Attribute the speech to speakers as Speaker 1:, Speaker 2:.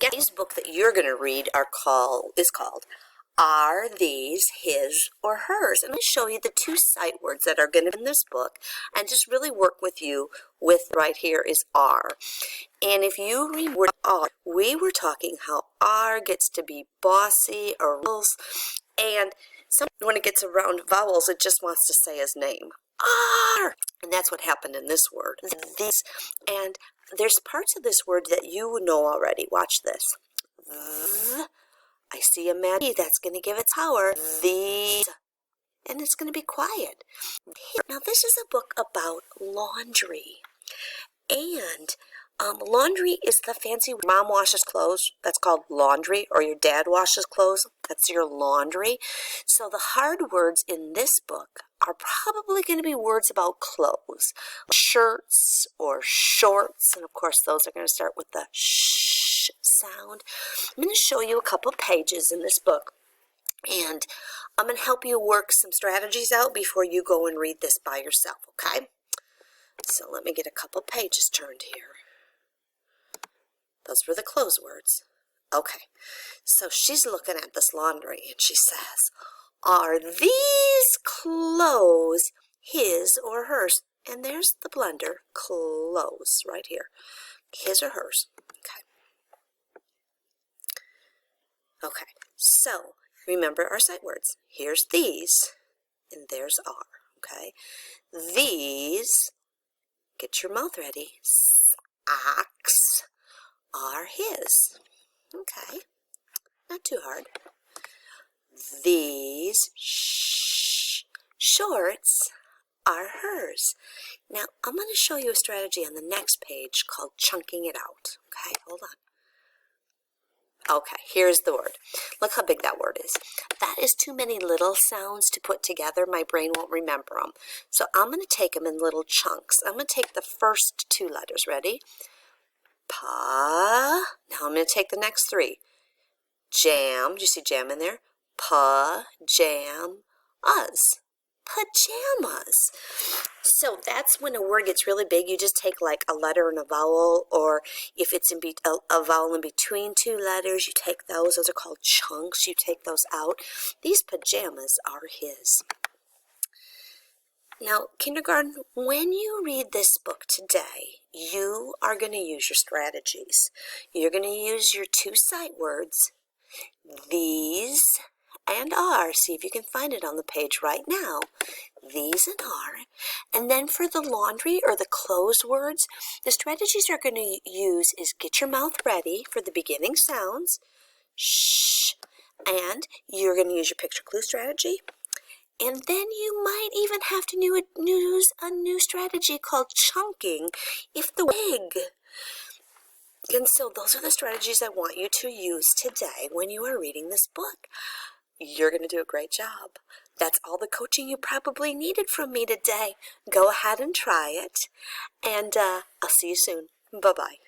Speaker 1: Today's book that you're going to read is called Are These His or Hers? And I'm going to show you the two sight words that are going to be in this book and just really work with you with right here is are. And if you remember are, we were talking how are gets to be bossy or rules, and when it gets around vowels, it just wants to say his name. Are! And that's what happened in this word. These, and there's parts of this word that you know already. Watch this. I see a man that's going to give it power. These. And it's going to be quiet. Now, this is a book about laundry. And laundry is the fancy mom washes clothes. That's called laundry. Or your dad washes clothes. That's your laundry. So the hard words in this book are probably going to be words about clothes. Shirts or shorts. And of course, those are going to start with the sh sound. I'm going to show you a couple pages in this book. And I'm going to help you work some strategies out before you go and read this by yourself, okay? So let me get a couple pages turned here. Those were the close words. Okay, so she's looking at this laundry and she says, are these clothes his or hers? And there's the blender, clothes, right here. His or hers. Okay. Okay, so remember our sight words. Here's these, and there's are, okay? These, get your mouth ready, socks are his. Okay, not too hard. These shorts are hers. Now, I'm going to show you a strategy on the next page called chunking it out. Okay, hold on. Okay, here's the word. Look how big that word is. That is too many little sounds to put together. My brain won't remember them. So I'm going to take them in little chunks. I'm going to take the first two letters. Ready? Pa. Now I'm going to take the next three. Jam. Do you see jam in there? Pa, jam, us. Pajamas. So that's when a word gets really big. You just take like a letter and a vowel, or if it's in a vowel in between two letters, you take those. Those are called chunks. You take those out. These pajamas are his. Now, kindergarten, when you read this book today, you are going to use your strategies. You're going to use your two sight words, these and are. See if you can find it on the page right now. These and are. And then for the laundry or the close words, the strategies you're going to use is get your mouth ready for the beginning sounds. Shh. And you're going to use your picture clue strategy. And then you might even have to use a new strategy called chunking if the wig. And so those are the strategies I want you to use today when you are reading this book. You're going to do a great job. That's all the coaching you probably needed from me today. Go ahead and try it. And I'll see you soon. Bye-bye.